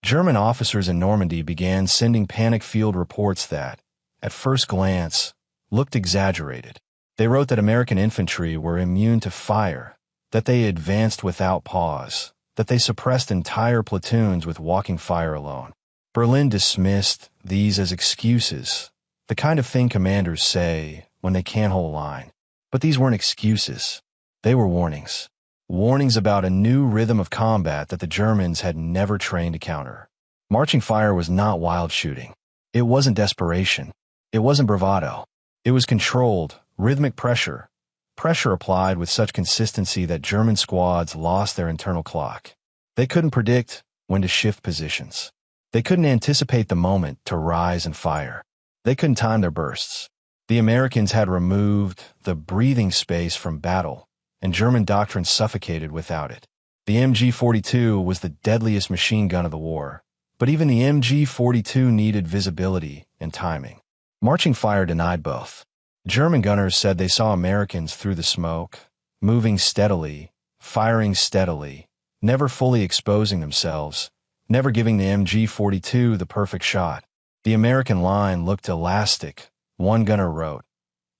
German officers in Normandy began sending panic field reports that, at first glance, looked exaggerated. They wrote that American infantry were immune to fire, that they advanced without pause, that they suppressed entire platoons with walking fire alone. Berlin dismissed these as excuses, the kind of thing commanders say when they can't hold a line. But these weren't excuses. They were warnings. Warnings about a new rhythm of combat that the Germans had never trained to counter. Marching fire was not wild shooting. It wasn't desperation. It wasn't bravado. It was controlled, rhythmic pressure. Pressure applied with such consistency that German squads lost their internal clock. They couldn't predict when to shift positions. They couldn't anticipate the moment to rise and fire. They couldn't time their bursts. The Americans had removed the breathing space from battle, and German doctrine suffocated without it. The MG-42 was the deadliest machine gun of the war, but even the MG-42 needed visibility and timing. Marching fire denied both. German gunners said they saw Americans through the smoke, moving steadily, firing steadily, never fully exposing themselves, never giving the MG-42 the perfect shot. The American line looked elastic, one gunner wrote.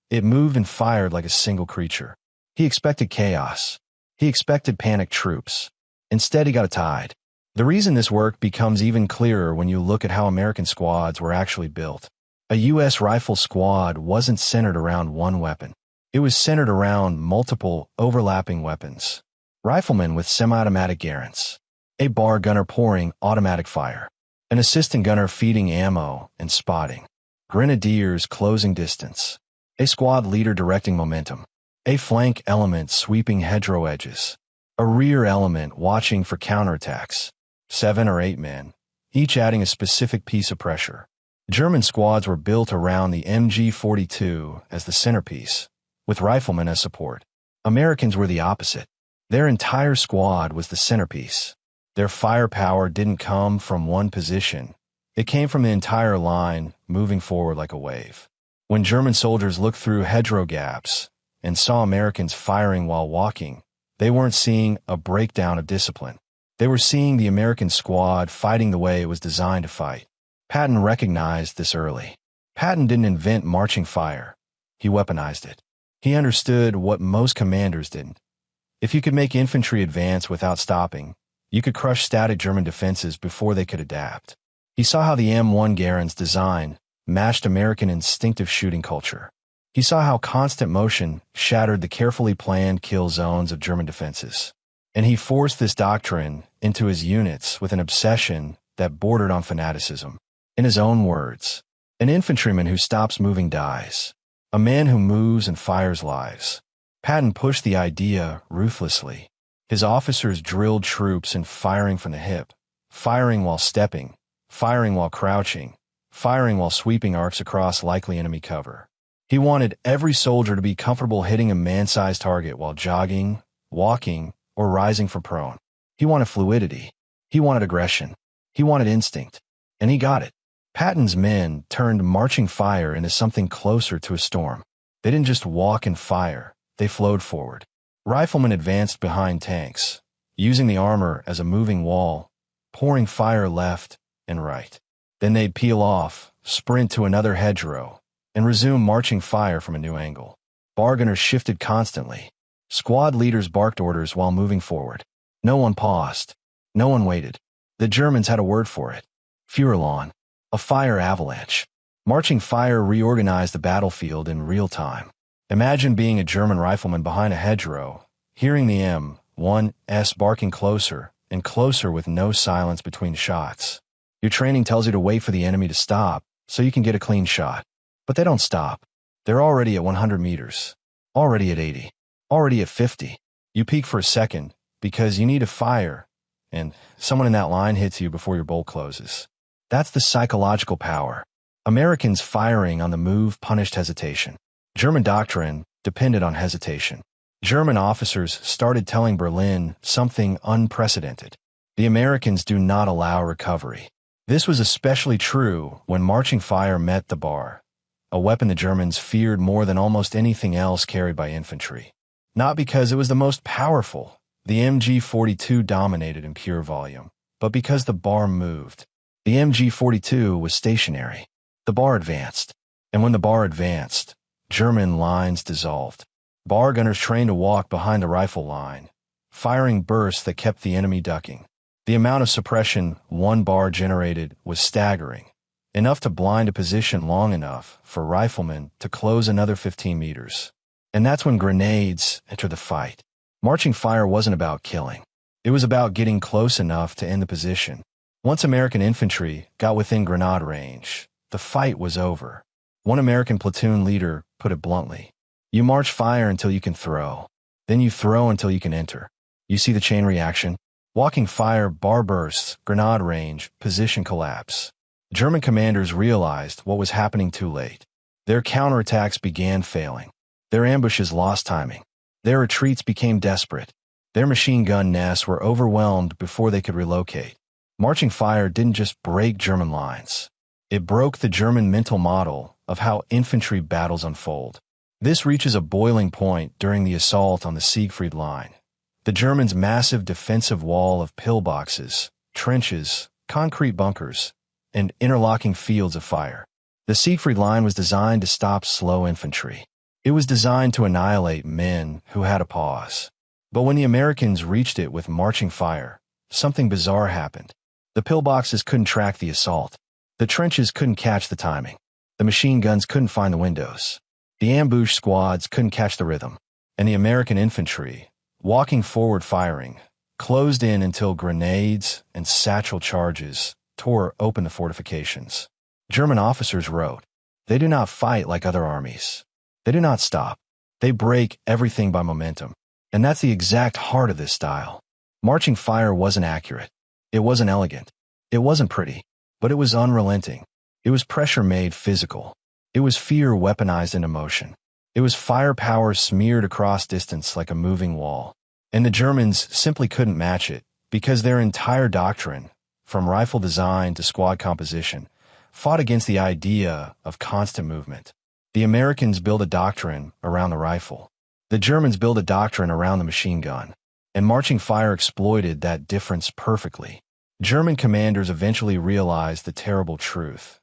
It moved and fired like a single creature. He expected chaos. He expected panicked troops. Instead, he got a tide. The reason this work becomes even clearer when you look at how American squads were actually built. A U.S. rifle squad wasn't centered around one weapon. It was centered around multiple, overlapping weapons. Riflemen with semi-automatic Garands. A bar gunner pouring automatic fire. An assistant gunner feeding ammo and spotting. Grenadiers closing distance. A squad leader directing momentum. A flank element sweeping hedgerow edges. A rear element watching for counterattacks. 7 or 8 men, each adding a specific piece of pressure. German squads were built around the MG-42 as the centerpiece, with riflemen as support. Americans were the opposite. Their entire squad was the centerpiece. Their firepower didn't come from one position. It came from the entire line, moving forward like a wave. When German soldiers looked through hedgerow gaps and saw Americans firing while walking, they weren't seeing a breakdown of discipline. They were seeing the American squad fighting the way it was designed to fight. Patton recognized this early. Patton didn't invent marching fire. He weaponized it. He understood what most commanders didn't. If you could make infantry advance without stopping, you could crush static German defenses before they could adapt. He saw how the M1 Garand's design matched American instinctive shooting culture. He saw how constant motion shattered the carefully planned kill zones of German defenses. And he forced this doctrine into his units with an obsession that bordered on fanaticism. In his own words, an infantryman who stops moving dies. A man who moves and fires lives. Patton pushed the idea ruthlessly. His officers drilled troops in firing from the hip, firing while stepping, firing while crouching, firing while sweeping arcs across likely enemy cover. He wanted every soldier to be comfortable hitting a man-sized target while jogging, walking, or rising from prone. He wanted fluidity. He wanted aggression. He wanted instinct. And he got it. Patton's men turned marching fire into something closer to a storm. They didn't just walk and fire. They flowed forward. Riflemen advanced behind tanks, using the armor as a moving wall, pouring fire left and right. Then they'd peel off, sprint to another hedgerow, and resume marching fire from a new angle. Bar gunners shifted constantly. Squad leaders barked orders while moving forward. No one paused. No one waited. The Germans had a word for it. Feuerlahn. A fire avalanche. Marching fire reorganized the battlefield in real time. Imagine being a German rifleman behind a hedgerow, hearing the M1's barking closer and closer with no silence between shots. Your training tells you to wait for the enemy to stop so you can get a clean shot. But they don't stop. They're already at 100 meters. Already at 80. Already at 50. You peek for a second because you need to fire, and someone in that line hits you before your bolt closes. That's the psychological power. Americans firing on the move punished hesitation. German doctrine depended on hesitation. German officers started telling Berlin something unprecedented. The Americans do not allow recovery. This was especially true when marching fire met the bar, a weapon the Germans feared more than almost anything else carried by infantry. Not because it was the most powerful. The MG-42 dominated in pure volume. but because the bar moved. The MG-42 was stationary. The bar advanced. And when the bar advanced, German lines dissolved. Bar gunners trained to walk behind the rifle line, firing bursts that kept the enemy ducking. The amount of suppression one bar generated was staggering, enough to blind a position long enough for riflemen to close another 15 meters. And that's when grenades entered the fight. Marching fire wasn't about killing. It was about getting close enough to end the position. Once American infantry got within grenade range, the fight was over. One American platoon leader put it bluntly: you march fire until you can throw. Then you throw until you can enter. You see the chain reaction? Walking fire, bar bursts, grenade range, position collapse. German commanders realized what was happening too late. Their counterattacks began failing. Their ambushes lost timing. Their retreats became desperate. Their machine gun nests were overwhelmed before they could relocate. Marching fire didn't just break German lines. It broke the German mental model of how infantry battles unfold. This reaches a boiling point during the assault on the Siegfried Line. The Germans' massive defensive wall of pillboxes, trenches, concrete bunkers, and interlocking fields of fire. The Siegfried Line was designed to stop slow infantry. It was designed to annihilate men who had a pause. But when the Americans reached it with marching fire, something bizarre happened. The pillboxes couldn't track the assault. The trenches couldn't catch the timing. The machine guns couldn't find the windows. The ambush squads couldn't catch the rhythm. And the American infantry, walking forward firing, closed in until grenades and satchel charges tore open the fortifications. German officers wrote, "They do not fight like other armies. They do not stop. They break everything by momentum." And that's the exact heart of this style. Marching fire wasn't accurate. It wasn't elegant. It wasn't pretty. But it was unrelenting. It was pressure made physical. It was fear weaponized into motion. It was firepower smeared across distance like a moving wall. And the Germans simply couldn't match it because their entire doctrine, from rifle design to squad composition, fought against the idea of constant movement. The Americans built a doctrine around the rifle. The Germans built a doctrine around the machine gun. And marching fire exploited that difference perfectly. German commanders eventually realized the terrible truth.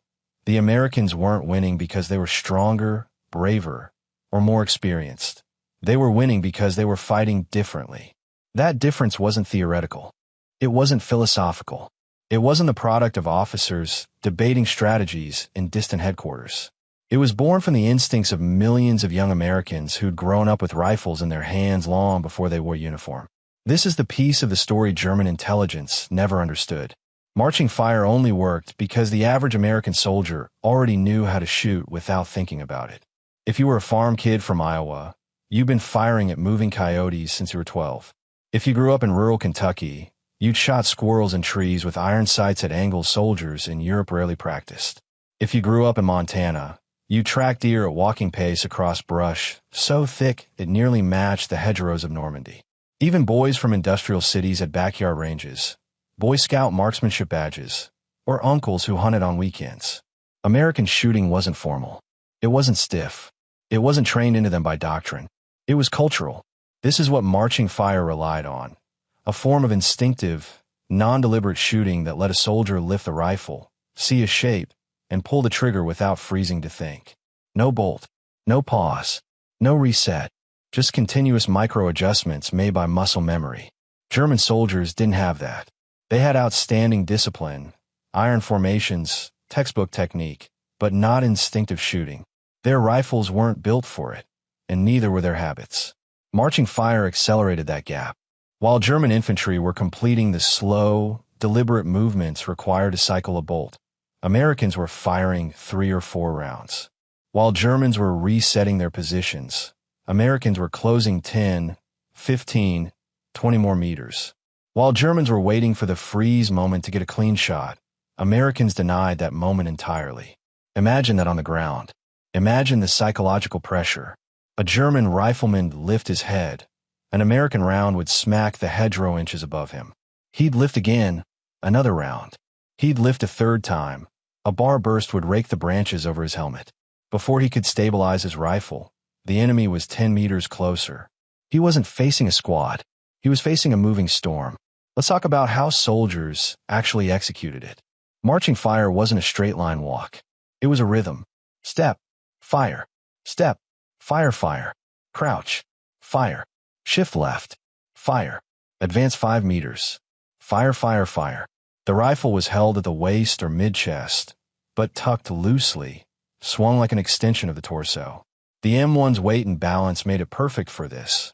The Americans weren't winning because they were stronger, braver, or more experienced. They were winning because they were fighting differently. That difference wasn't theoretical. It wasn't philosophical. It wasn't the product of officers debating strategies in distant headquarters. It was born from the instincts of millions of young Americans who'd grown up with rifles in their hands long before they wore uniform. This is the piece of the story German intelligence never understood. Marching fire only worked because the average American soldier already knew how to shoot without thinking about it. If you were a farm kid from Iowa, you'd been firing at moving coyotes since you were 12. If you grew up in rural Kentucky, you'd shot squirrels in trees with iron sights at angles soldiers in Europe rarely practiced. If you grew up in Montana, you tracked deer at walking pace across brush so thick it nearly matched the hedgerows of Normandy. Even boys from industrial cities had backyard ranges, Boy Scout marksmanship badges, or uncles who hunted on weekends. American shooting wasn't formal. It wasn't stiff. It wasn't trained into them by doctrine. It was cultural. This is what marching fire relied on. A form of instinctive, non-deliberate shooting that let a soldier lift the rifle, see a shape, and pull the trigger without freezing to think. No bolt, no pause, no reset, just continuous micro-adjustments made by muscle memory. German soldiers didn't have that. They had outstanding discipline, iron formations, textbook technique, but not instinctive shooting. Their rifles weren't built for it, and neither were their habits. Marching fire accelerated that gap. While German infantry were completing the slow, deliberate movements required to cycle a bolt, Americans were firing 3 or 4 rounds. While Germans were resetting their positions, Americans were closing 10, 15, 20 more meters. While Germans were waiting for the freeze moment to get a clean shot, Americans denied that moment entirely. Imagine that on the ground. Imagine the psychological pressure. A German rifleman lift his head. An American round would smack the hedgerow inches above him. He'd lift again, another round. He'd lift a third time. A bar burst would rake the branches over his helmet. Before he could stabilize his rifle, the enemy was 10 meters closer. He wasn't facing a squad. He was facing a moving storm. Let's talk about how soldiers actually executed it. Marching fire wasn't a straight line walk. It was a rhythm. Step, fire, step, fire, fire, crouch, fire, shift left, fire, advance 5 meters, fire, fire, fire. The rifle was held at the waist or mid-chest, but tucked loosely, swung like an extension of the torso. The M1's weight and balance made it perfect for this.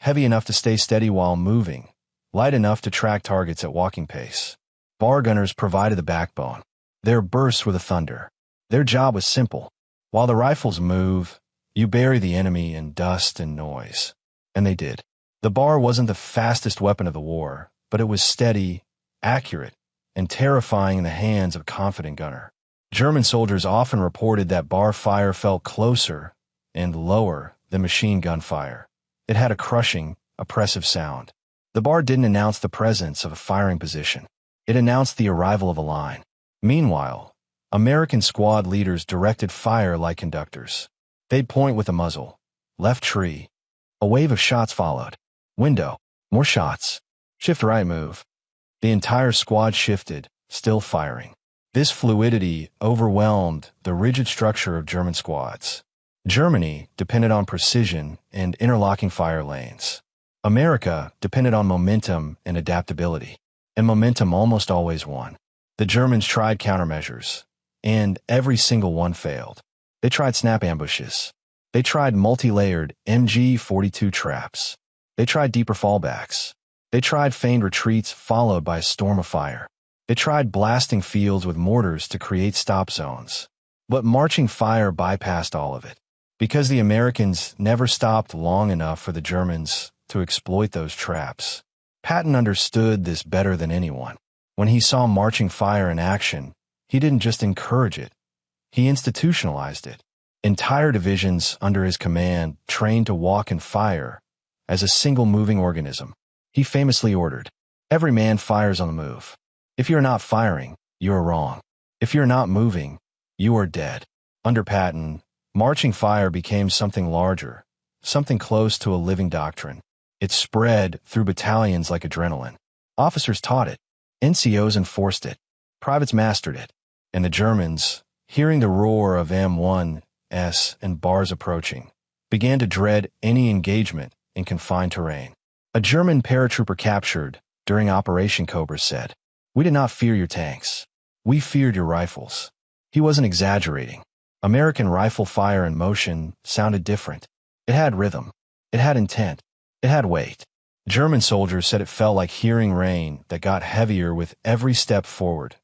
Heavy enough to stay steady while moving, light enough to track targets at walking pace. Bar gunners provided the backbone. Their bursts were the thunder. Their job was simple. While the rifles move, you bury the enemy in dust and noise. And they did. The bar wasn't the fastest weapon of the war, but it was steady, accurate, and terrifying in the hands of a confident gunner. German soldiers often reported that bar fire felt closer and lower than machine gun fire. It had a crushing, oppressive sound. The bar didn't announce the presence of a firing position. It announced the arrival of a line. Meanwhile, American squad leaders directed fire like conductors. They'd point with a muzzle. Left tree. A wave of shots followed. Window. More shots. Shift right move. The entire squad shifted, still firing. This fluidity overwhelmed the rigid structure of German squads. Germany depended on precision and interlocking fire lanes. America depended on momentum and adaptability. And momentum almost always won. The Germans tried countermeasures, and every single one failed. They tried snap ambushes. They tried multi-layered MG-42 traps. They tried deeper fallbacks. They tried feigned retreats followed by a storm of fire. They tried blasting fields with mortars to create stop zones. But marching fire bypassed all of it, because the Americans never stopped long enough for the Germans to exploit those traps. Patton understood this better than anyone. When he saw marching fire in action, he didn't just encourage it. He institutionalized it. Entire divisions under his command trained to walk and fire as a single moving organism. He famously ordered, "Every man fires on the move. If you're not firing, you are wrong. If you're not moving, you are dead." Under Patton, marching fire became something larger, something close to a living doctrine. It spread through battalions like adrenaline. Officers taught it. NCOs enforced it. Privates mastered it. And the Germans, hearing the roar of M1s and bars approaching, began to dread any engagement in confined terrain. A German paratrooper captured during Operation Cobra said, "We did not fear your tanks. We feared your rifles." He wasn't exaggerating. American rifle fire in motion sounded different. It had rhythm. It had intent. It had weight. German soldiers said it felt like hearing rain that got heavier with every step forward.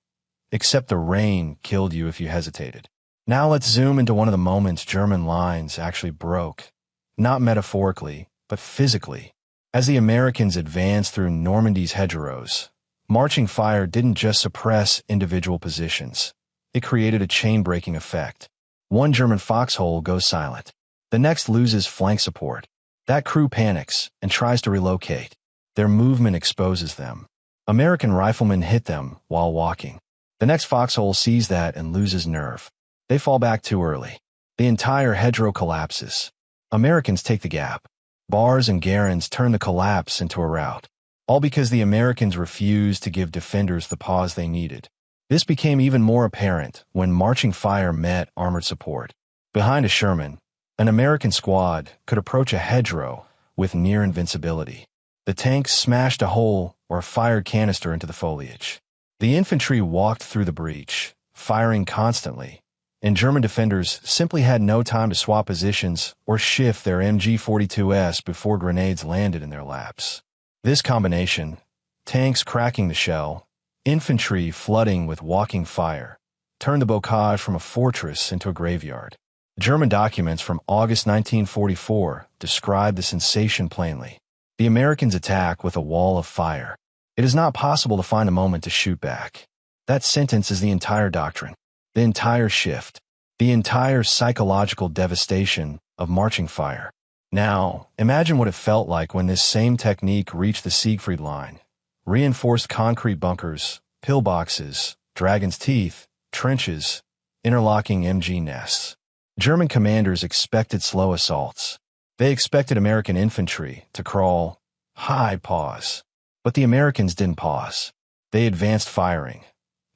Except the rain killed you if you hesitated. Now let's zoom into one of the moments German lines actually broke. Not metaphorically, but physically. As the Americans advanced through Normandy's hedgerows, marching fire didn't just suppress individual positions. It created a chain-breaking effect. One German foxhole goes silent. The next loses flank support. That crew panics and tries to relocate. Their movement exposes them. American riflemen hit them while walking. The next foxhole sees that and loses nerve. They fall back too early. The entire hedgerow collapses. Americans take the gap. Bars and Garands turn the collapse into a rout. All because the Americans refused to give defenders the pause they needed. This became even more apparent when marching fire met armored support. Behind a Sherman, an American squad could approach a hedgerow with near invincibility. The tanks smashed a hole or fired canister into the foliage. The infantry walked through the breach, firing constantly, and German defenders simply had no time to swap positions or shift their MG-42s before grenades landed in their laps. This combination, tanks cracking the shell, infantry flooding with walking fire, turned the bocage from a fortress into a graveyard. German documents from August 1944 describe the sensation plainly. The Americans attack with a wall of fire. It is not possible to find a moment to shoot back. That sentence is the entire doctrine, the entire shift, the entire psychological devastation of marching fire. Now, imagine what it felt like when this same technique reached the Siegfried Line. Reinforced concrete bunkers, pillboxes, dragon's teeth, trenches, interlocking MG nests. German commanders expected slow assaults. They expected American infantry to crawl, high pause, But the Americans didn't pause. They advanced firing,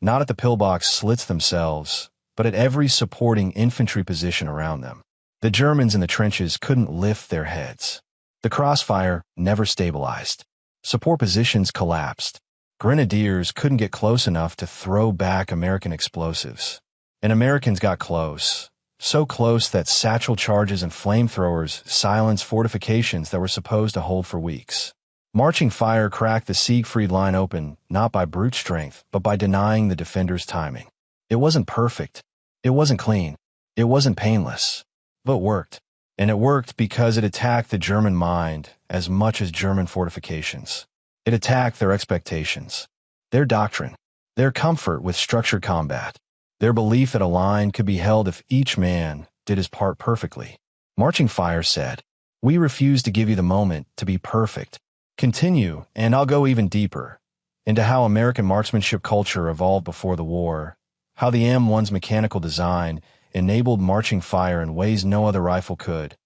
not at the pillbox slits themselves, but at every supporting infantry position around them. The Germans in the trenches couldn't lift their heads. The crossfire never stabilized. Support positions collapsed. Grenadiers couldn't get close enough to throw back American explosives. And Americans got close. So close that satchel charges and flamethrowers silenced fortifications that were supposed to hold for weeks. Marching fire cracked the Siegfried line open, not by brute strength, but by denying the defenders' timing. It wasn't perfect. It wasn't clean. It wasn't painless. But it worked. And it worked because it attacked the German mind as much as German fortifications. It attacked their expectations, their doctrine, their comfort with structured combat, their belief that a line could be held if each man did his part perfectly. Marching fire said, "We refuse to give you the moment to be perfect. Continue, and I'll go even deeper into how American marksmanship culture evolved before the war, how the M1's mechanical design enabled marching fire in ways no other rifle could,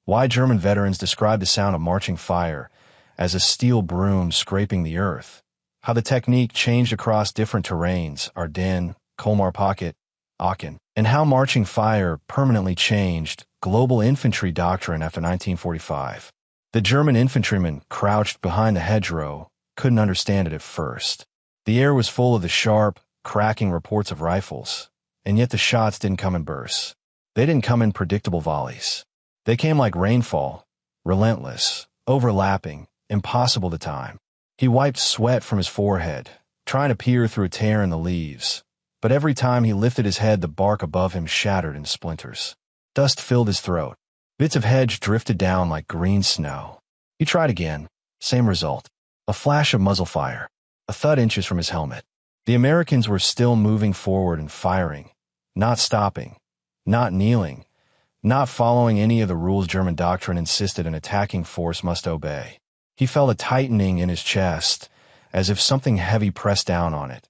why German veterans described the sound of marching fire as a steel broom scraping the earth, how the technique changed across different terrains, Ardennes, Colmar Pocket, Aachen, and how marching fire permanently changed global infantry doctrine after 1945. The German infantrymen crouched behind the hedgerow couldn't understand it at first. The air was full of the sharp, cracking reports of rifles, and yet the shots didn't come in bursts. They didn't come in predictable volleys. They came like rainfall, relentless, overlapping, impossible to time. He wiped sweat from his forehead, trying to peer through a tear in the leaves, but every time he lifted his head the bark above him shattered in splinters. Dust filled his throat. Bits of hedge drifted down like green snow. He tried again. Same result. A flash of muzzle fire. A thud inches from his helmet. The Americans were still moving forward and firing, not stopping, not kneeling, not following any of the rules German doctrine insisted an attacking force must obey. He felt a tightening in his chest, as if something heavy pressed down on it.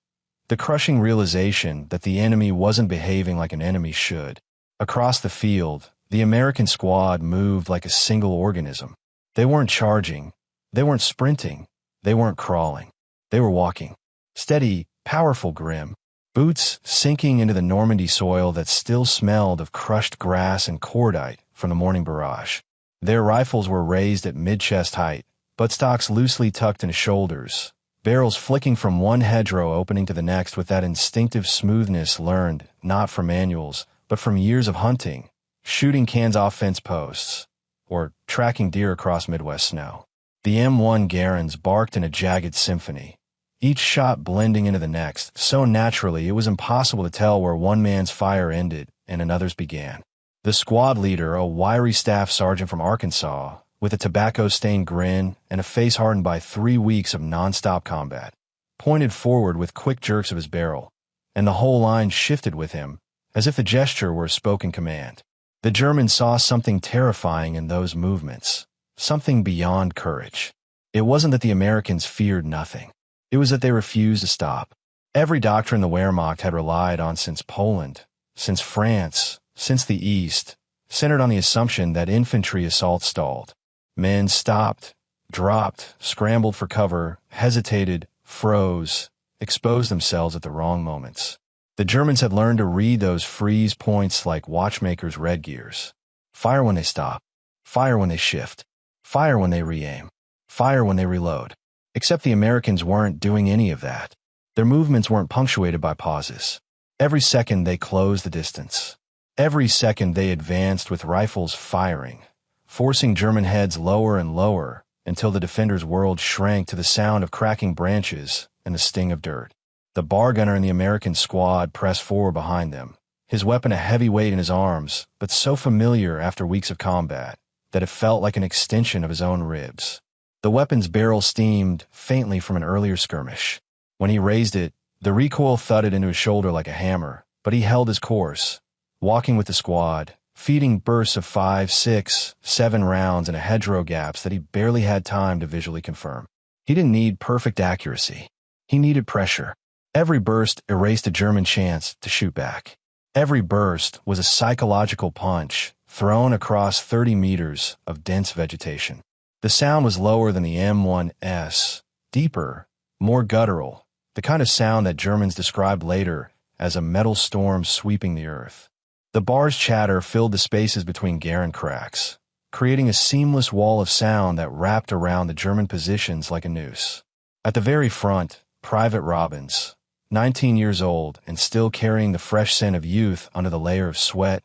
The crushing realization that the enemy wasn't behaving like an enemy should. Across the field, the American squad moved like a single organism. They weren't charging. They weren't sprinting. They weren't crawling. They were walking. Steady, powerful, grim. Boots sinking into the Normandy soil that still smelled of crushed grass and cordite from the morning barrage. Their rifles were raised at mid-chest height, buttstocks loosely tucked in shoulders, barrels flicking from one hedgerow opening to the next with that instinctive smoothness learned not from manuals, but from years of hunting, shooting cans off fence posts, or tracking deer across Midwest snow. The M1 Garands barked in a jagged symphony, each shot blending into the next, so naturally it was impossible to tell where one man's fire ended and another's began. The squad leader, a wiry staff sergeant from Arkansas, with a tobacco-stained grin and a face hardened by 3 weeks of non-stop combat, pointed forward with quick jerks of his barrel, and the whole line shifted with him, as if the gesture were a spoken command. The Germans saw something terrifying in those movements, something beyond courage. It wasn't that the Americans feared nothing. It was that they refused to stop. Every doctrine the Wehrmacht had relied on since Poland, since France, since the East, centered on the assumption that infantry assault stalled. Men stopped, dropped, scrambled for cover, hesitated, froze, exposed themselves at the wrong moments. The Germans had learned to read those freeze points like watchmakers' red gears. Fire when they stop. Fire when they shift. Fire when they re-aim. Fire when they reload. Except the Americans weren't doing any of that. Their movements weren't punctuated by pauses. Every second they closed the distance. Every second they advanced with rifles firing, forcing German heads lower and lower until the defenders' world shrank to the sound of cracking branches and the sting of dirt. The bar gunner in the American squad pressed forward behind them, his weapon a heavy weight in his arms, but so familiar after weeks of combat that it felt like an extension of his own ribs. The weapon's barrel steamed faintly from an earlier skirmish. When he raised it, the recoil thudded into his shoulder like a hammer, but he held his course, walking with the squad, feeding bursts of 5, 6, 7 rounds into hedgerow gaps that he barely had time to visually confirm. He didn't need perfect accuracy. He needed pressure. Every burst erased a German chance to shoot back. Every burst was a psychological punch thrown across 30 meters of dense vegetation. The sound was lower than the M1's, deeper, more guttural, the kind of sound that Germans described later as a metal storm sweeping the earth. The bar's chatter filled the spaces between Garand cracks, creating a seamless wall of sound that wrapped around the German positions like a noose. At the very front, Private Robbins, 19 years old and still carrying the fresh scent of youth under the layer of sweat,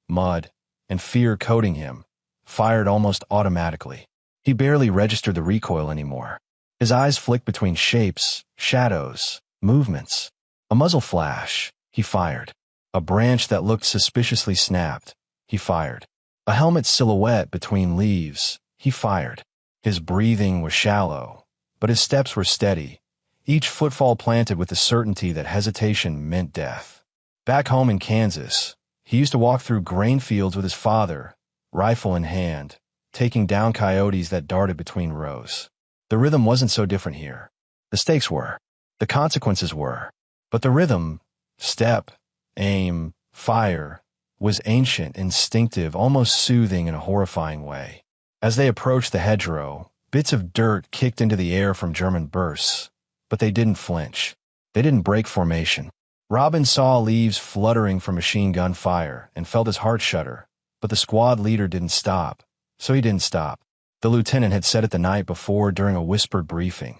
mud, and fear coating him, fired almost automatically. He barely registered the recoil anymore. His eyes flicked between shapes, shadows, movements. A muzzle flash, he fired. A branch that looked suspiciously snapped, he fired. A helmet silhouette between leaves, he fired. His breathing was shallow, but his steps were steady, each footfall planted with the certainty that hesitation meant death. Back home in Kansas, he used to walk through grain fields with his father, rifle in hand, taking down coyotes that darted between rows. The rhythm wasn't so different here. The stakes were. The consequences were. But the rhythm, step, aim, fire, was ancient, instinctive, almost soothing in a horrifying way. As they approached the hedgerow, bits of dirt kicked into the air from German bursts, but they didn't flinch. They didn't break formation. Robin saw leaves fluttering from machine gun fire and felt his heart shudder, but the squad leader didn't stop, so he didn't stop. The lieutenant had said it the night before during a whispered briefing.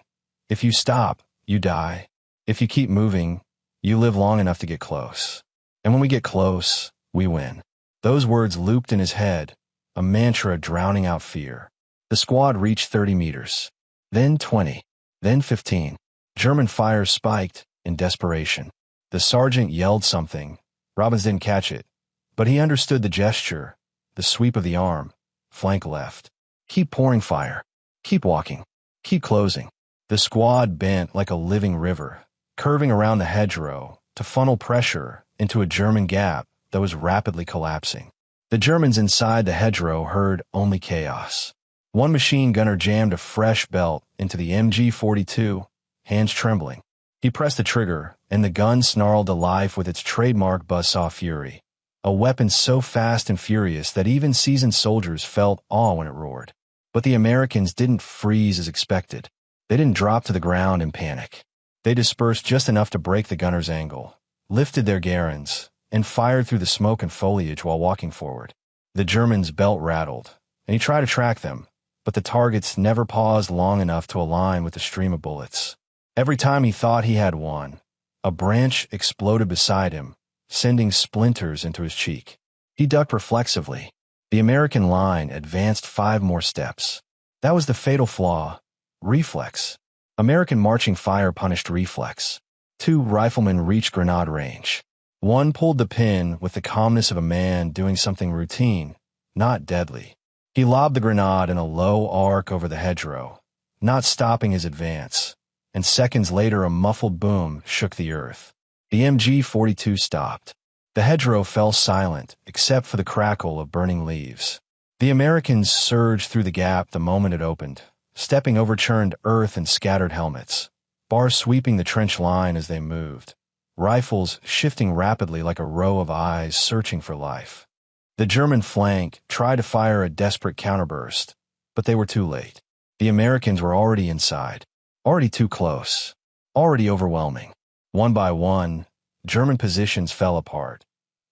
If you stop, you die. If you keep moving, you live long enough to get close. And when we get close, we win. Those words looped in his head, a mantra drowning out fear. The squad reached 30 meters, then 20, then 15. German fire spiked in desperation. The sergeant yelled something. Robbins didn't catch it, but he understood the gesture, the sweep of the arm, flank left. Keep pouring fire. Keep walking. Keep closing. The squad bent like a living river, curving around the hedgerow to funnel pressure into a German gap that was rapidly collapsing. The Germans inside the hedgerow heard only chaos. One machine gunner jammed a fresh belt into the MG-42, hands trembling. He pressed the trigger, and the gun snarled to life with its trademark buzzsaw fury, a weapon so fast and furious that even seasoned soldiers felt awe when it roared. But the Americans didn't freeze as expected. They didn't drop to the ground in panic. They dispersed just enough to break the gunner's angle, lifted their Garands, and fired through the smoke and foliage while walking forward. The German's belt rattled, and he tried to track them, but the targets never paused long enough to align with the stream of bullets. Every time he thought he had one, a branch exploded beside him, sending splinters into his cheek. He ducked reflexively. The American line advanced 5 more steps. That was the fatal flaw. Reflex. American marching fire punished reflex. 2 riflemen reached grenade range. One pulled the pin with the calmness of a man doing something routine, not deadly. He lobbed the grenade in a low arc over the hedgerow, not stopping his advance, and seconds later a muffled boom shook the earth. The MG-42 stopped. The hedgerow fell silent, except for the crackle of burning leaves. The Americans surged through the gap the moment it opened, stepping over churned earth and scattered helmets, bars sweeping the trench line as they moved, rifles shifting rapidly like a row of eyes searching for life. The German flank tried to fire a desperate counterburst, but they were too late. The Americans were already inside, already too close, already overwhelming. One by one, German positions fell apart.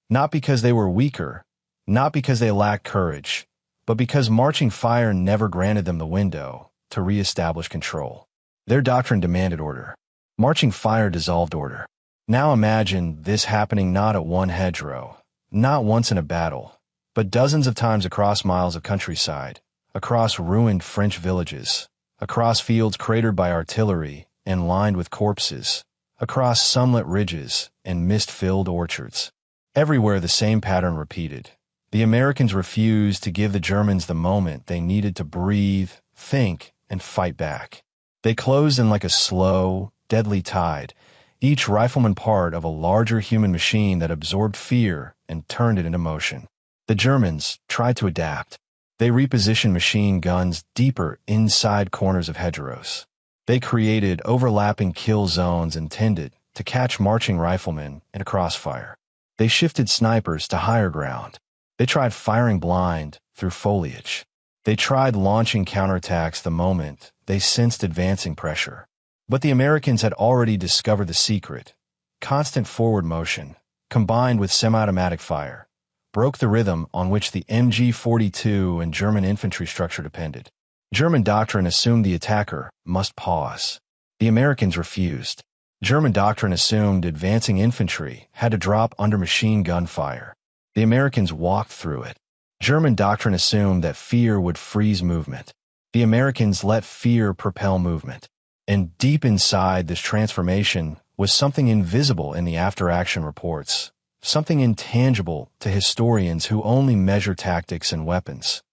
Not because they were weaker, not because they lacked courage, but because marching fire never granted them the window to re-establish control. Their doctrine demanded order. Marching fire dissolved order. Now imagine this happening not at one hedgerow, not once in a battle, but dozens of times across miles of countryside, across ruined French villages, across fields cratered by artillery and lined with corpses, across sunlit ridges and mist-filled orchards. Everywhere the same pattern repeated. The Americans refused to give the Germans the moment they needed to breathe, think, and fight back. They closed in like a slow, deadly tide, each rifleman part of a larger human machine that absorbed fear and turned it into motion. The Germans tried to adapt. They repositioned machine guns deeper inside corners of hedgerows. They created overlapping kill zones intended to catch marching riflemen in a crossfire. They shifted snipers to higher ground. They tried firing blind through foliage. They tried launching counterattacks the moment they sensed advancing pressure. But the Americans had already discovered the secret. Constant forward motion, combined with semi-automatic fire, broke the rhythm on which the MG-42 and German infantry structure depended. German doctrine assumed the attacker must pause. The Americans refused. German doctrine assumed advancing infantry had to drop under machine gun fire. The Americans walked through it. German doctrine assumed that fear would freeze movement. The Americans let fear propel movement. And deep inside this transformation was something invisible in the after-action reports, something intangible to historians who only measure tactics and weapons.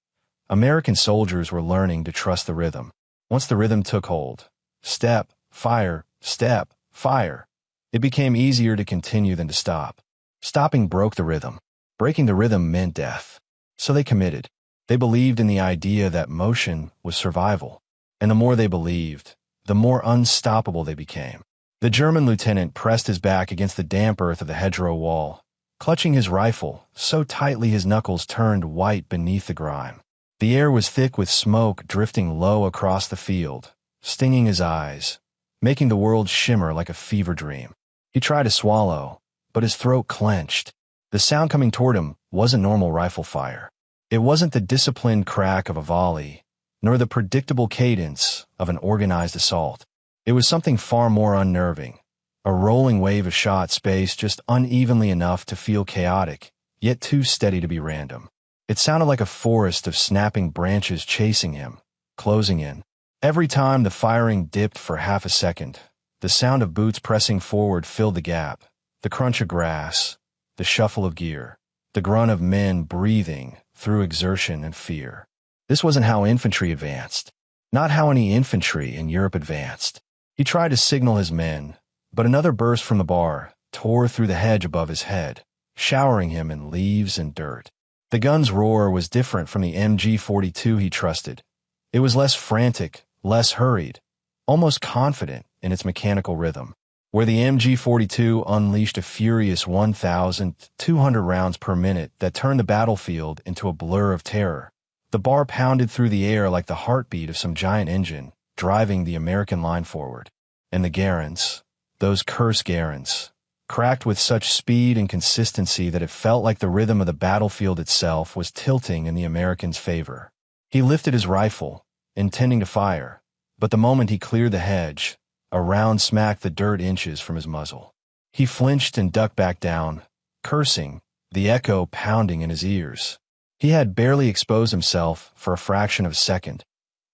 American soldiers were learning to trust the rhythm. Once the rhythm took hold, step, fire, it became easier to continue than to stop. Stopping broke the rhythm. Breaking the rhythm meant death. So they committed. They believed in the idea that motion was survival. And the more they believed, the more unstoppable they became. The German lieutenant pressed his back against the damp earth of the hedgerow wall, clutching his rifle so tightly his knuckles turned white beneath the grime. The air was thick with smoke drifting low across the field, stinging his eyes, making the world shimmer like a fever dream. He tried to swallow, but his throat clenched. The sound coming toward him wasn't normal rifle fire. It wasn't the disciplined crack of a volley, nor the predictable cadence of an organized assault. It was something far more unnerving, a rolling wave of shot spaced just unevenly enough to feel chaotic, yet too steady to be random. It sounded like a forest of snapping branches chasing him, closing in. Every time the firing dipped for half a second, the sound of boots pressing forward filled the gap, the crunch of grass, the shuffle of gear, the grunt of men breathing through exertion and fear. This wasn't how infantry advanced, not how any infantry in Europe advanced. He tried to signal his men, but another burst from the bar tore through the hedge above his head, showering him in leaves and dirt. The gun's roar was different from the MG-42 he trusted. It was less frantic, less hurried, almost confident in its mechanical rhythm. Where the MG-42 unleashed a furious 1,200 rounds per minute that turned the battlefield into a blur of terror, the bar pounded through the air like the heartbeat of some giant engine, driving the American line forward. And the Garands, those cursed Garands, cracked with such speed and consistency that it felt like the rhythm of the battlefield itself was tilting in the Americans' favor. He lifted his rifle, intending to fire, but the moment he cleared the hedge, a round smacked the dirt inches from his muzzle. He flinched and ducked back down, cursing, the echo pounding in his ears. He had barely exposed himself for a fraction of a second.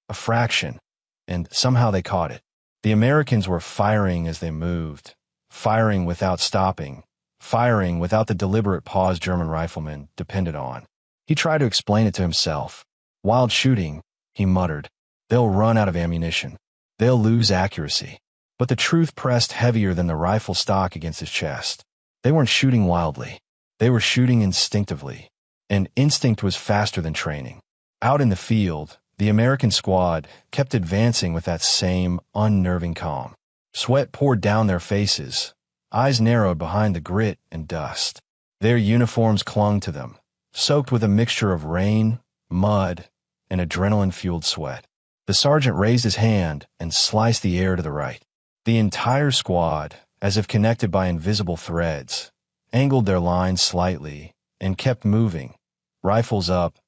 A fraction, and somehow they caught it. The Americans were firing as they moved, firing without stopping, firing without the deliberate pause German riflemen depended on. He tried to explain it to himself. Wild shooting, he muttered. They'll run out of ammunition. They'll lose accuracy. But the truth pressed heavier than the rifle stock against his chest. They weren't shooting wildly. They were shooting instinctively. And instinct was faster than training. Out in the field, the American squad kept advancing with that same unnerving calm. Sweat poured down their faces, eyes narrowed behind the grit and dust. Their uniforms clung to them, soaked with a mixture of rain, mud, and adrenaline-fueled sweat. The sergeant raised his hand and sliced the air to the right. The entire squad, as if connected by invisible threads, angled their lines slightly and kept moving, rifles up,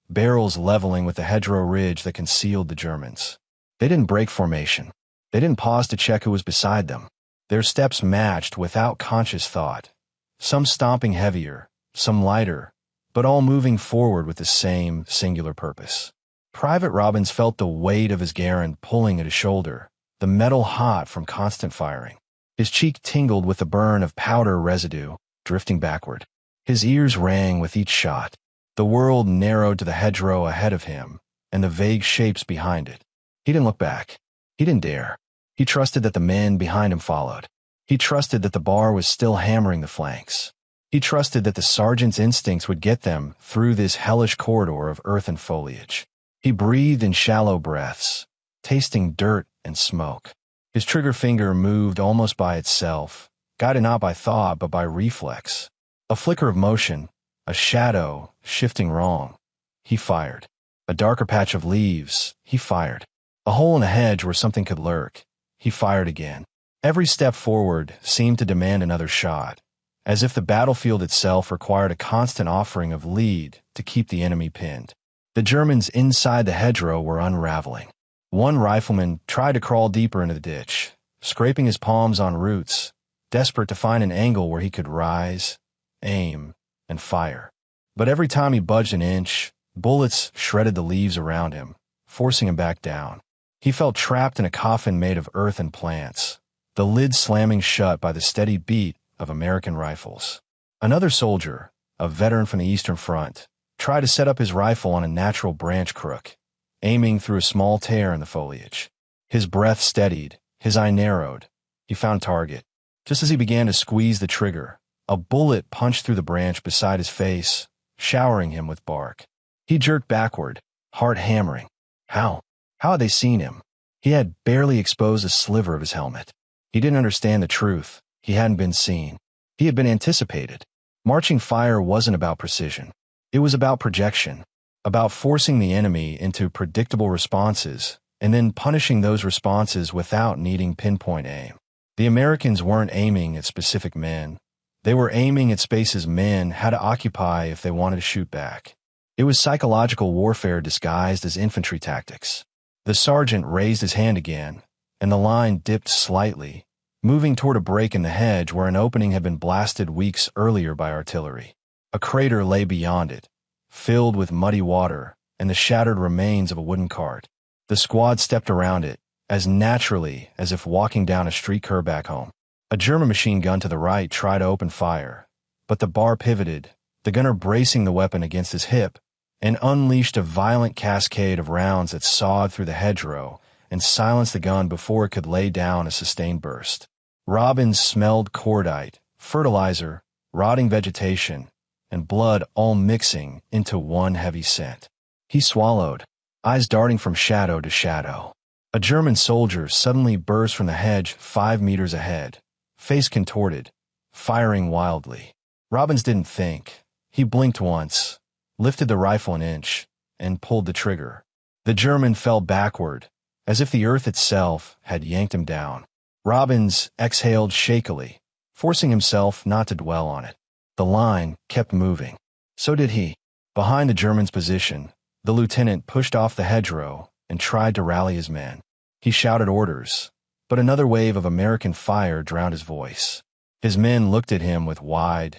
barrels leveling with the hedgerow ridge that concealed the Germans. They didn't break formation. They didn't pause to check who was beside them. Their steps matched without conscious thought, some stomping heavier, some lighter, but all moving forward with the same singular purpose. Private Robbins felt the weight of his Garand pulling at his shoulder, the metal hot from constant firing. His cheek tingled with the burn of powder residue drifting backward. His ears rang with each shot. The world narrowed to the hedgerow ahead of him and the vague shapes behind it. He didn't look back. He didn't dare. He trusted that the men behind him followed. He trusted that the bar was still hammering the flanks. He trusted that the sergeant's instincts would get them through this hellish corridor of earth and foliage. He breathed in shallow breaths, tasting dirt and smoke. His trigger finger moved almost by itself, guided not by thought but by reflex. A flicker of motion, a shadow shifting wrong. He fired. A darker patch of leaves. He fired. A hole in a hedge where something could lurk. He fired again. Every step forward seemed to demand another shot, as if the battlefield itself required a constant offering of lead to keep the enemy pinned. The Germans inside the hedgerow were unraveling. One rifleman tried to crawl deeper into the ditch, scraping his palms on roots, desperate to find an angle where he could rise, aim, and fire. But every time he budged an inch, bullets shredded the leaves around him, forcing him back down. He felt trapped in a coffin made of earth and plants, the lid slamming shut by the steady beat of American rifles. Another soldier, a veteran from the Eastern Front, tried to set up his rifle on a natural branch crook, aiming through a small tear in the foliage. His breath steadied, his eye narrowed. He found target. Just as he began to squeeze the trigger, a bullet punched through the branch beside his face, showering him with bark. He jerked backward, heart hammering. How? How had they seen him? He had barely exposed a sliver of his helmet. He didn't understand the truth. He hadn't been seen. He had been anticipated. Marching fire wasn't about precision. It was about projection, about forcing the enemy into predictable responses and then punishing those responses without needing pinpoint aim. The Americans weren't aiming at specific men. They were aiming at spaces men had to occupy if they wanted to shoot back. It was psychological warfare disguised as infantry tactics. The sergeant raised his hand again, and the line dipped slightly, moving toward a break in the hedge where an opening had been blasted weeks earlier by artillery. A crater lay beyond it, filled with muddy water and the shattered remains of a wooden cart. The squad stepped around it, as naturally as if walking down a street curb back home. A German machine gun to the right tried to open fire, but the bar pivoted, the gunner bracing the weapon against his hip, and unleashed a violent cascade of rounds that sawed through the hedgerow and silenced the gun before it could lay down a sustained burst. Robins smelled cordite, fertilizer, rotting vegetation, and blood all mixing into one heavy scent. He swallowed, eyes darting from shadow to shadow. A German soldier suddenly burst from the hedge 5 meters ahead, face contorted, firing wildly. Robbins didn't think. He blinked once, lifted the rifle an inch, and pulled the trigger. The German fell backward, as if the earth itself had yanked him down. Robbins exhaled shakily, forcing himself not to dwell on it. The line kept moving. So did he. Behind the German's position, the lieutenant pushed off the hedgerow and tried to rally his men. He shouted orders, but another wave of American fire drowned his voice. His men looked at him with wide,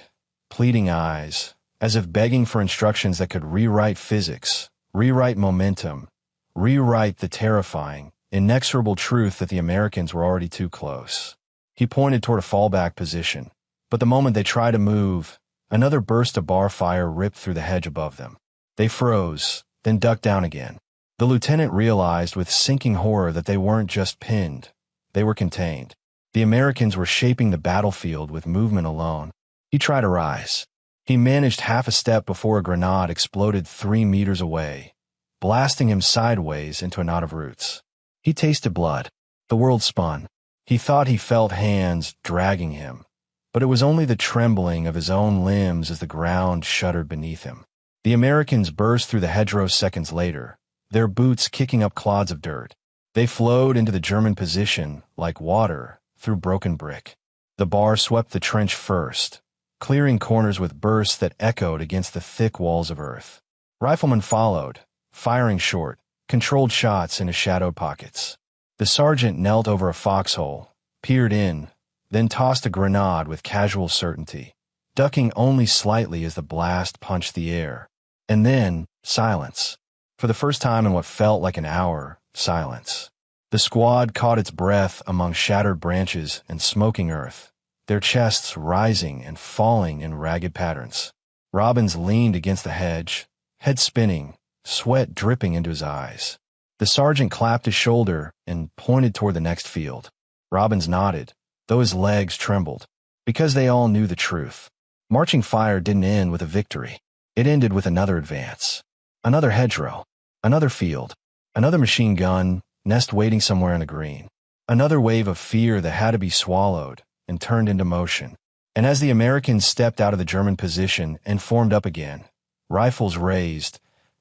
pleading eyes, as if begging for instructions that could rewrite physics, rewrite momentum, rewrite the terrifying, inexorable truth that the Americans were already too close. He pointed toward a fallback position, but the moment they tried to move, another burst of bar fire ripped through the hedge above them. They froze, then ducked down again. The lieutenant realized with sinking horror that they weren't just pinned, they were contained. The Americans were shaping the battlefield with movement alone. He tried to rise. He managed half a step before a grenade exploded 3 meters away, blasting him sideways into a knot of roots. He tasted blood. The world spun. He thought he felt hands dragging him, but it was only the trembling of his own limbs as the ground shuddered beneath him. The Americans burst through the hedgerow seconds later, their boots kicking up clods of dirt. They flowed into the German position like water through broken brick. The bar swept the trench first, clearing corners with bursts that echoed against the thick walls of earth. Riflemen followed, firing short, controlled shots into shadowed pockets. The sergeant knelt over a foxhole, peered in, then tossed a grenade with casual certainty, ducking only slightly as the blast punched the air. And then, silence. For the first time in what felt like an hour, silence. The squad caught its breath among shattered branches and smoking earth, their chests rising and falling in ragged patterns. Robbins leaned against the hedge, head spinning, sweat dripping into his eyes. The sergeant clapped his shoulder and pointed toward the next field. Robbins nodded, though his legs trembled, because they all knew the truth. Marching fire didn't end with a victory. It ended with another advance. Another hedgerow. Another field. Another machine gun, nest waiting somewhere in the green. Another wave of fear that had to be swallowed and turned into motion. And as the Americans stepped out of the German position and formed up again, rifles raised,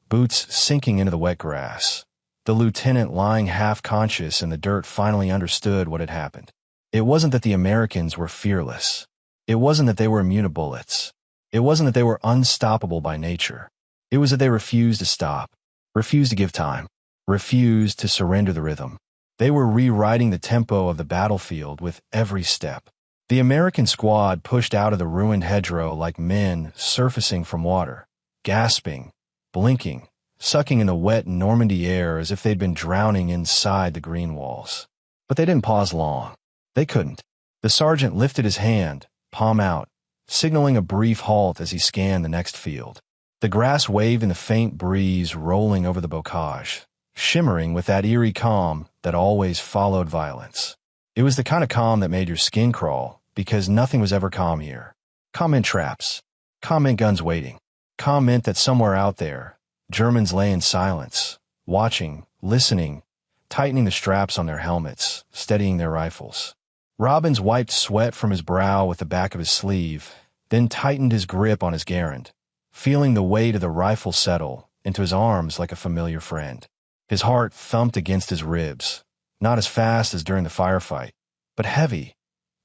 boots sinking into the wet grass, The lieutenant, lying half-conscious in the dirt, finally understood what had happened. It wasn't that the Americans were fearless. It wasn't that they were immune to bullets. It wasn't that they were unstoppable by nature. It was that they refused to stop, refused to give time, refused to surrender the rhythm. They were rewriting the tempo of the battlefield with every step. The American squad pushed out of the ruined hedgerow like men surfacing from water, gasping, blinking, sucking in the wet Normandy air as if they'd been drowning inside the green walls. But they didn't pause long. They couldn't. The sergeant lifted his hand, palm out, signaling a brief halt as he scanned the next field. The grass waved in the faint breeze rolling over the bocage, shimmering with that eerie calm that always followed violence. It was the kind of calm that made your skin crawl, because nothing was ever calm here. Calm meant traps. Calm meant guns waiting. Calm meant that somewhere out there, Germans lay in silence, watching, listening, tightening the straps on their helmets, steadying their rifles. Robbins wiped sweat from his brow with the back of his sleeve, then tightened his grip on his Garand, feeling the weight of the rifle settle into his arms like a familiar friend. His heart thumped against his ribs, not as fast as during the firefight, but heavy,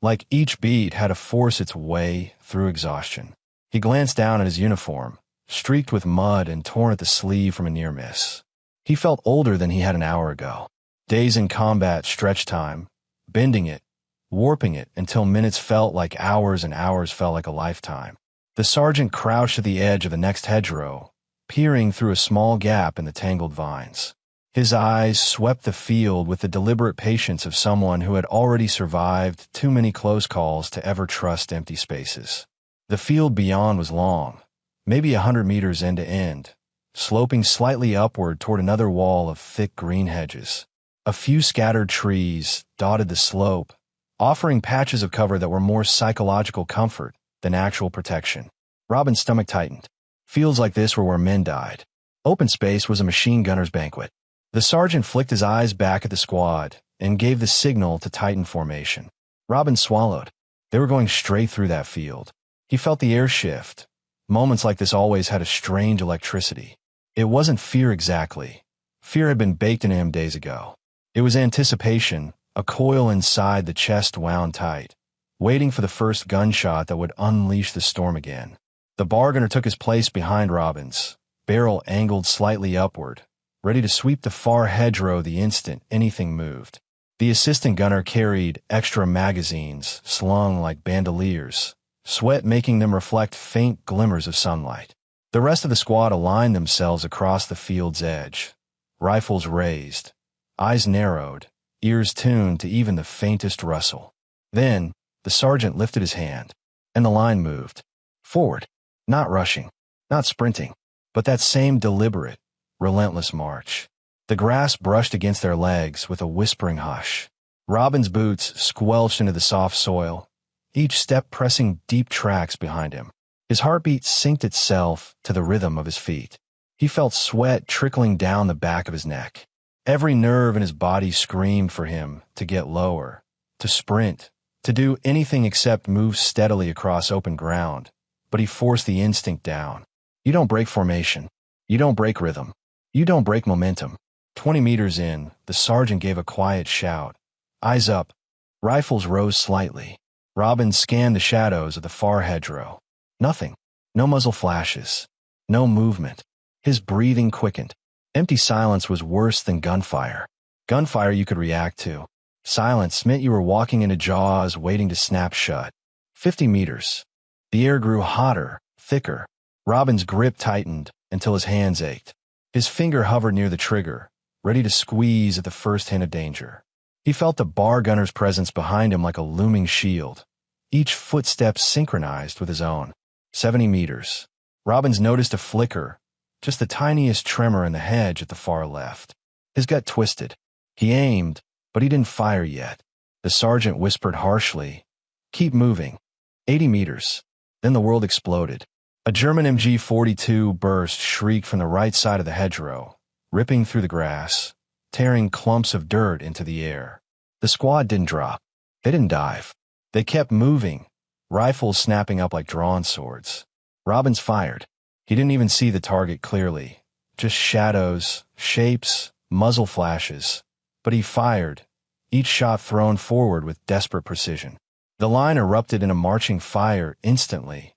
like each beat had to force its way through exhaustion. He glanced down at his uniform, streaked with mud and torn at the sleeve from a near miss. He felt older than he had an hour ago. Days in combat stretched time, bending it, warping it until minutes felt like hours and hours felt like a lifetime. The sergeant crouched at the edge of the next hedgerow, peering through a small gap in the tangled vines. His eyes swept the field with the deliberate patience of someone who had already survived too many close calls to ever trust empty spaces. The field beyond was long, maybe 100 meters end to end, sloping slightly upward toward another wall of thick green hedges. A few scattered trees dotted the slope, offering patches of cover that were more psychological comfort than actual protection. Robin's stomach tightened. Fields like this were where men died. Open space was a machine gunner's banquet. The sergeant flicked his eyes back at the squad and gave the signal to tighten formation. Robin swallowed. They were going straight through that field. He felt the air shift. Moments like this always had a strange electricity. It wasn't fear exactly. Fear had been baked into him days ago. It was anticipation, a coil inside the chest wound tight, waiting for the first gunshot that would unleash the storm again. The bargainer took his place behind Robbins, barrel angled slightly upward, ready to sweep the far hedgerow the instant anything moved. The assistant gunner carried extra magazines slung like bandoliers, sweat making them reflect faint glimmers of sunlight. The rest of the squad aligned themselves across the field's edge, rifles raised, eyes narrowed, ears tuned to even the faintest rustle. Then, the sergeant lifted his hand, and the line moved. Forward, not rushing, not sprinting, but that same deliberate, relentless march. The grass brushed against their legs with a whispering hush. Robin's boots squelched into the soft soil, each step pressing deep tracks behind him. His heartbeat synced itself to the rhythm of his feet. He felt sweat trickling down the back of his neck. Every nerve in his body screamed for him to get lower, to sprint, to do anything except move steadily across open ground. But he forced the instinct down. You don't break formation. You don't break rhythm. You don't break momentum. 20 meters in, the sergeant gave a quiet shout. Eyes up. Rifles rose slightly. Robin scanned the shadows of the far hedgerow. Nothing. No muzzle flashes. No movement. His breathing quickened. Empty silence was worse than gunfire. Gunfire you could react to. Silence meant you were walking into jaws waiting to snap shut. 50 meters. The air grew hotter, thicker. Robin's grip tightened until his hands ached. His finger hovered near the trigger, ready to squeeze at the first hint of danger. He felt the bar gunner's presence behind him like a looming shield, each footstep synchronized with his own. 70 meters. Robbins noticed a flicker, just the tiniest tremor in the hedge at the far left. His gut twisted. He aimed, but he didn't fire yet. The sergeant whispered harshly, "Keep moving." 80 meters. Then the world exploded. A German MG-42 burst shrieked from the right side of the hedgerow, ripping through the grass, tearing clumps of dirt into the air. The squad didn't drop. They didn't dive. They kept moving, rifles snapping up like drawn swords. Robbins fired. He didn't even see the target clearly, just shadows, shapes, muzzle flashes, but he fired, each shot thrown forward with desperate precision. The line erupted in a marching fire instantly,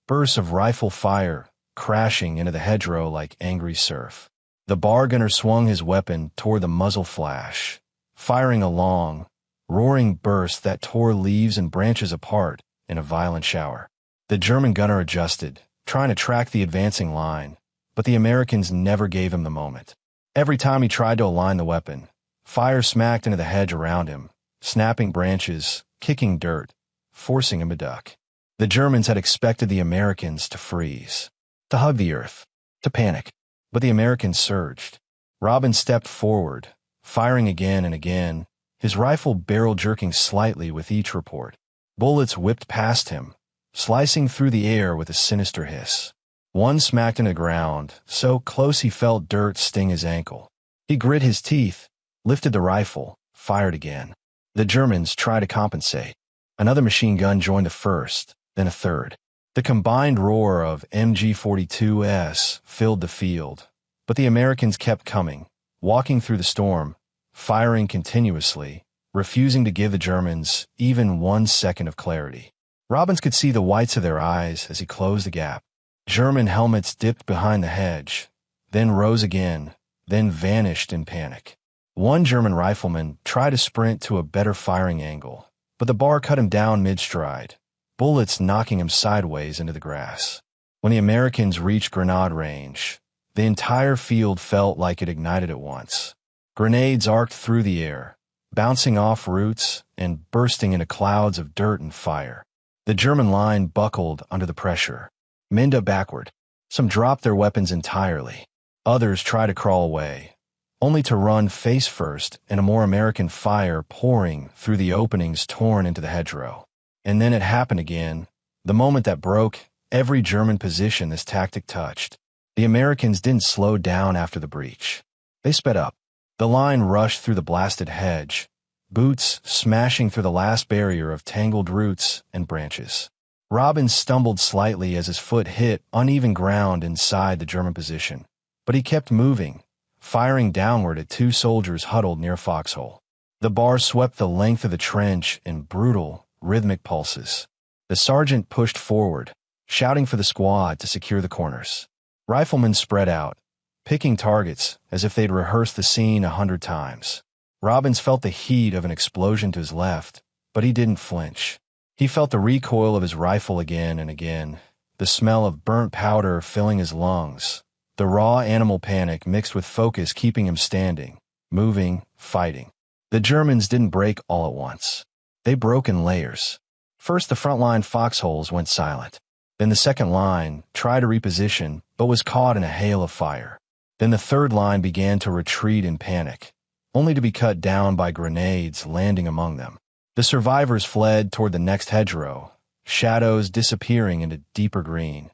bursts of rifle fire crashing into the hedgerow like angry surf. The bar gunner swung his weapon toward the muzzle flash, firing a long, roaring burst that tore leaves and branches apart in a violent shower. The German gunner adjusted, trying to track the advancing line, but the Americans never gave him the moment. Every time he tried to align the weapon, fire smacked into the hedge around him, snapping branches, kicking dirt, forcing him to duck. The Germans had expected the Americans to freeze, to hug the earth, to panic. But the Americans surged. Robin stepped forward, firing again and again, his rifle barrel jerking slightly with each report. Bullets whipped past him, slicing through the air with a sinister hiss. One smacked into the ground, so close he felt dirt sting his ankle. He grit his teeth, lifted the rifle, fired again. The Germans tried to compensate. Another machine gun joined the first, then a third. The combined roar of MG-42s filled the field, but the Americans kept coming, walking through the storm, firing continuously, refusing to give the Germans even 1 second of clarity. Robbins could see the whites of their eyes as he closed the gap. German helmets dipped behind the hedge, then rose again, then vanished in panic. One German rifleman tried to sprint to a better firing angle, but the bar cut him down mid-stride, bullets knocking him sideways into the grass. When the Americans reached grenade range, the entire field felt like it ignited at once. Grenades arced through the air, bouncing off roots and bursting into clouds of dirt and fire. The German line buckled under the pressure. Men dug backward. Some dropped their weapons entirely. Others tried to crawl away, only to run face first in a more American fire pouring through the openings torn into the hedgerow. And then it happened again, the moment that broke every German position this tactic touched. The Americans didn't slow down after the breach. They sped up. The line rushed through the blasted hedge, boots smashing through the last barrier of tangled roots and branches. Robbins stumbled slightly as his foot hit uneven ground inside the German position, but he kept moving, firing downward at 2 soldiers huddled near a foxhole. The bar swept the length of the trench in brutal, rhythmic pulses. The sergeant pushed forward, shouting for the squad to secure the corners. Riflemen spread out, picking targets as if they'd rehearsed the scene 100 times. Robbins felt the heat of an explosion to his left, but he didn't flinch. He felt the recoil of his rifle again and again, the smell of burnt powder filling his lungs, the raw animal panic mixed with focus keeping him standing, moving, fighting. The Germans didn't break all at once. They broke in layers. First, the front-line foxholes went silent. Then the second line tried to reposition, but was caught in a hail of fire. Then the third line began to retreat in panic, only to be cut down by grenades landing among them. The survivors fled toward the next hedgerow, shadows disappearing into deeper green,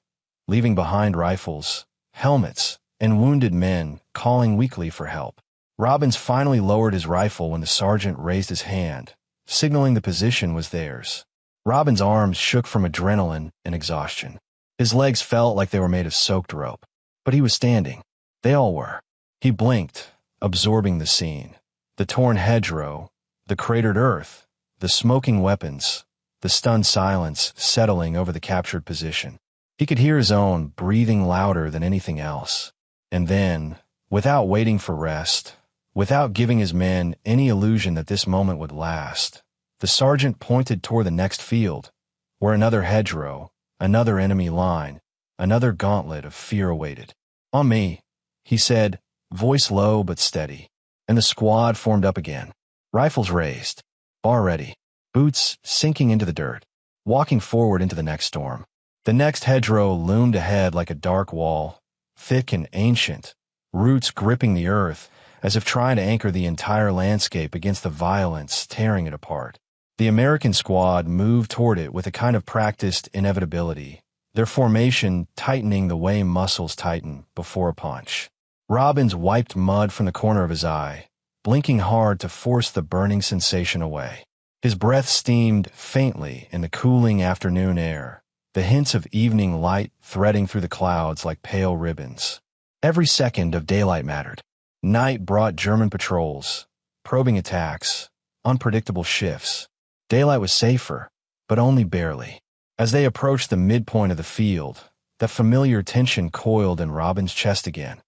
leaving behind rifles, helmets, and wounded men calling weakly for help. Robbins finally lowered his rifle when the sergeant raised his hand, signaling the position was theirs. Robbins' arms shook from adrenaline and exhaustion. His legs felt like they were made of soaked rope. But he was standing. They all were. He blinked, absorbing the scene. The torn hedgerow, the cratered earth, the smoking weapons, the stunned silence settling over the captured position. He could hear his own breathing louder than anything else. And then, without waiting for rest, without giving his men any illusion that this moment would last, the sergeant pointed toward the next field, where another hedgerow, another enemy line, another gauntlet of fear awaited. "On me," he said, voice low but steady, and the squad formed up again, rifles raised, bar ready, boots sinking into the dirt, walking forward into the next storm. The next hedgerow loomed ahead like a dark wall, thick and ancient, roots gripping the earth, as if trying to anchor the entire landscape against the violence tearing it apart. The American squad moved toward it with a kind of practiced inevitability, their formation tightening the way muscles tighten before a punch. Robbins wiped mud from the corner of his eye, blinking hard to force the burning sensation away. His breath steamed faintly in the cooling afternoon air, the hints of evening light threading through the clouds like pale ribbons. Every second of daylight mattered. Night brought German patrols, probing attacks, unpredictable shifts. Daylight was safer, but only barely. As they approached the midpoint of the field, that familiar tension coiled in Robin's chest again,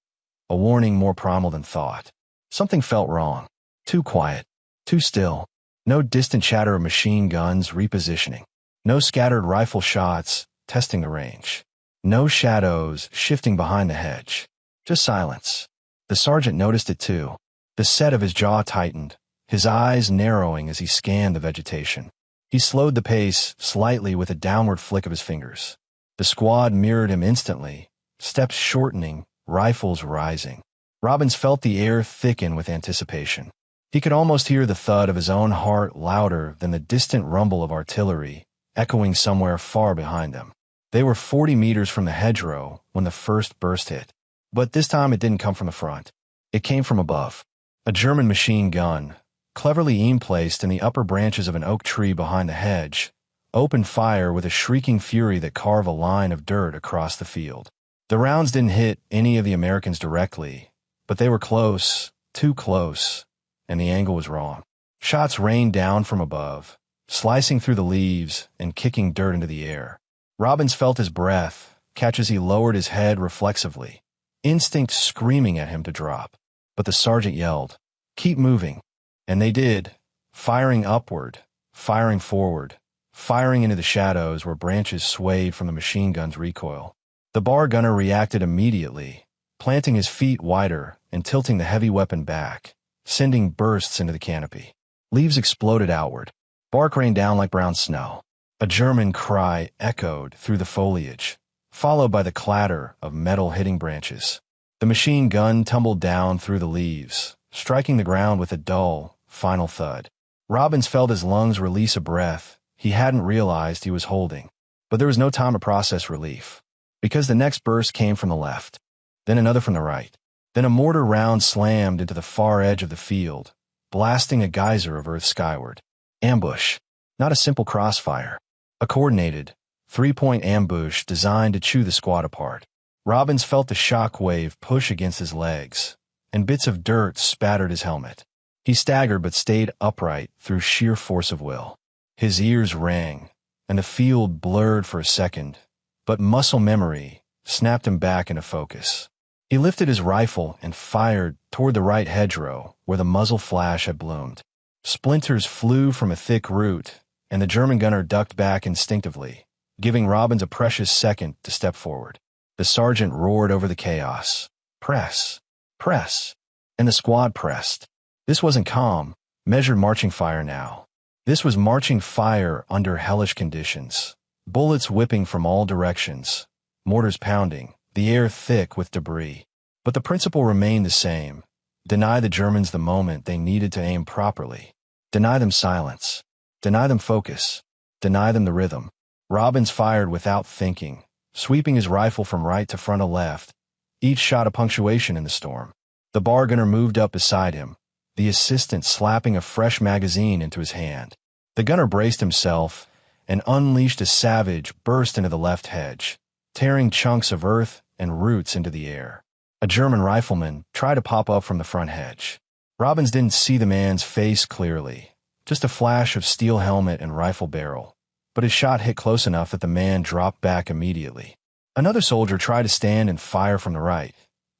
a warning more primal than thought. Something felt wrong. Too quiet, too still. No distant chatter of machine guns repositioning. No scattered rifle shots testing the range. No shadows shifting behind the hedge. Just silence. The sergeant noticed it too. The set of his jaw tightened, his eyes narrowing as he scanned the vegetation. He slowed the pace slightly with a downward flick of his fingers. The squad mirrored him instantly, steps shortening, rifles rising. Robbins felt the air thicken with anticipation. He could almost hear the thud of his own heart louder than the distant rumble of artillery, echoing somewhere far behind them. They were 40 meters from the hedgerow when the first burst hit. But this time it didn't come from the front. It came from above. A German machine gun, cleverly aim-placed in the upper branches of an oak tree behind the hedge, opened fire with a shrieking fury that carved a line of dirt across the field. The rounds didn't hit any of the Americans directly, but they were close, too close, and the angle was wrong. Shots rained down from above, slicing through the leaves and kicking dirt into the air. Robbins felt his breath catch as he lowered his head reflexively, instinct screaming at him to drop. But the sergeant yelled, "Keep moving." And they did, firing upward, firing forward, firing into the shadows where branches swayed from the machine gun's recoil. The bar gunner reacted immediately, planting his feet wider and tilting the heavy weapon back, sending bursts into the canopy. Leaves exploded outward. Bark rained down like brown snow. A German cry echoed through the foliage, followed by the clatter of metal hitting branches. The machine gun tumbled down through the leaves, striking the ground with a dull, final thud. Robbins felt his lungs release a breath he hadn't realized he was holding. But there was no time to process relief, because the next burst came from the left, then another from the right. Then a mortar round slammed into the far edge of the field, blasting a geyser of earth skyward. Ambush. Not a simple crossfire. A coordinated, three-point ambush designed to chew the squad apart. Robbins felt the shock wave push against his legs, and bits of dirt spattered his helmet. He staggered but stayed upright through sheer force of will. His ears rang, and the field blurred for a second, but muscle memory snapped him back into focus. He lifted his rifle and fired toward the right hedgerow where the muzzle flash had bloomed. Splinters flew from a thick root, and the German gunner ducked back instinctively, giving Robbins a precious second to step forward. The sergeant roared over the chaos. "Press! Press!" And the squad pressed. This wasn't calm, measured marching fire now. This was marching fire under hellish conditions. Bullets whipping from all directions, mortars pounding, the air thick with debris. But the principle remained the same. Deny the Germans the moment they needed to aim properly. Deny them silence. Deny them focus. Deny them the rhythm. Robbins fired without thinking, sweeping his rifle from right to front of left, each shot a punctuation in the storm. The bar gunner moved up beside him, the assistant slapping a fresh magazine into his hand. The gunner braced himself and unleashed a savage burst into the left hedge, tearing chunks of earth and roots into the air. A German rifleman tried to pop up from the front hedge. Robbins didn't see the man's face clearly, just a flash of steel helmet and rifle barrel, but his shot hit close enough that the man dropped back immediately. Another soldier tried to stand and fire from the right,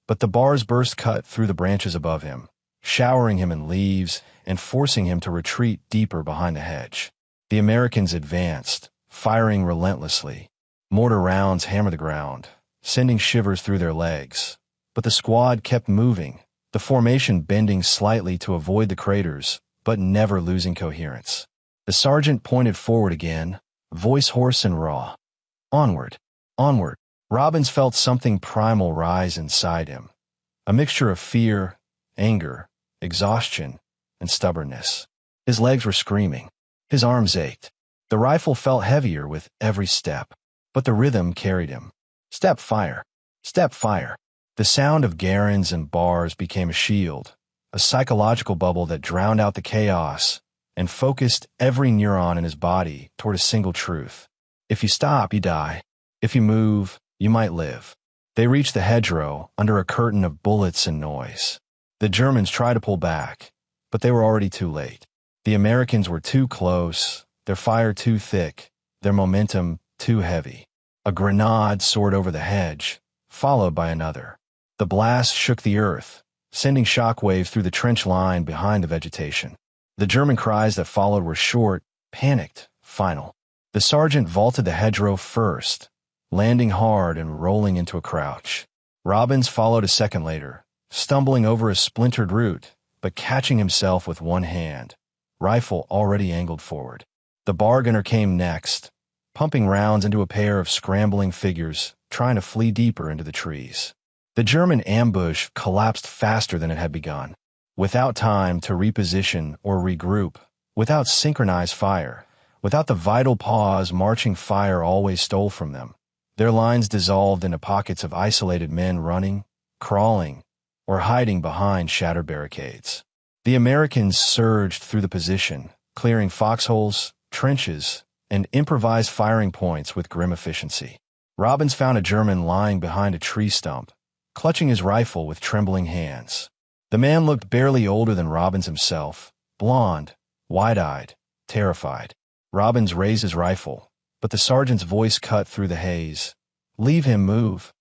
but the bar's burst cut through the branches above him, showering him in leaves and forcing him to retreat deeper behind the hedge. The Americans advanced, firing relentlessly. Mortar rounds hammered the ground, sending shivers through their legs. But the squad kept moving, the formation bending slightly to avoid the craters, but never losing coherence. The sergeant pointed forward again, voice hoarse and raw. Onward, onward. Robbins felt something primal rise inside him, a mixture of fear, anger, exhaustion, and stubbornness. His legs were screaming. His arms ached. The rifle felt heavier with every step, but the rhythm carried him. Step fire. Step fire. The sound of Garands and bars became a shield, a psychological bubble that drowned out the chaos and focused every neuron in his body toward a single truth. If you stop, you die. If you move, you might live. They reached the hedgerow under a curtain of bullets and noise. The Germans tried to pull back, but they were already too late. The Americans were too close, their fire too thick, their momentum too heavy. A grenade soared over the hedge, followed by another. The blast shook the earth, sending shockwaves through the trench line behind the vegetation. The German cries that followed were short, panicked, final. The sergeant vaulted the hedgerow first, landing hard and rolling into a crouch. Robbins followed a second later, stumbling over a splintered root, but catching himself with one hand, rifle already angled forward. The bargainer came next, pumping rounds into a pair of scrambling figures, trying to flee deeper into the trees. The German ambush collapsed faster than it had begun. Without time to reposition or regroup, without synchronized fire, without the vital pause marching fire always stole from them, their lines dissolved into pockets of isolated men running, crawling, or hiding behind shattered barricades. The Americans surged through the position, clearing foxholes, trenches, and improvised firing points with grim efficiency. Robbins found a German lying behind a tree stump, clutching his rifle with trembling hands. The man looked barely older than Robbins himself, blond, wide-eyed, terrified. Robbins raised his rifle, but the sergeant's voice cut through the haze. "Leave him move."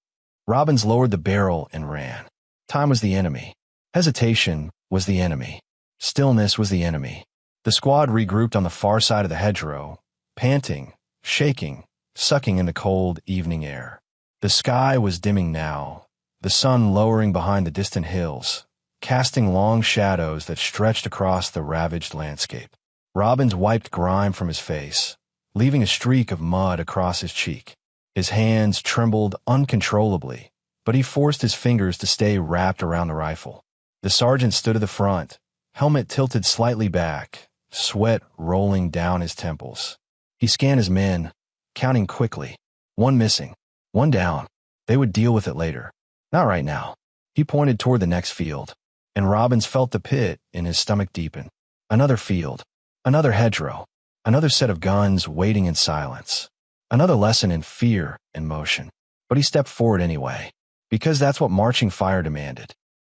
Robbins lowered the barrel and ran. Time was the enemy. Hesitation was the enemy. Stillness was the enemy. The squad regrouped on the far side of the hedgerow, panting, shaking, sucking in the cold evening air. The sky was dimming now, the sun lowering behind the distant hills, casting long shadows that stretched across the ravaged landscape. Robbins wiped grime from his face, leaving a streak of mud across his cheek. His hands trembled uncontrollably, but he forced his fingers to stay wrapped around the rifle. The sergeant stood at the front, helmet tilted slightly back, sweat rolling down his temples. He scanned his men, counting quickly. One missing, one down. They would deal with it later. Not right now. He pointed toward the next field, and Robbins felt the pit in his stomach deepen. Another field, another hedgerow, another set of guns waiting in silence. Another lesson in fear and motion. But he stepped forward anyway, because that's what marching fire demanded.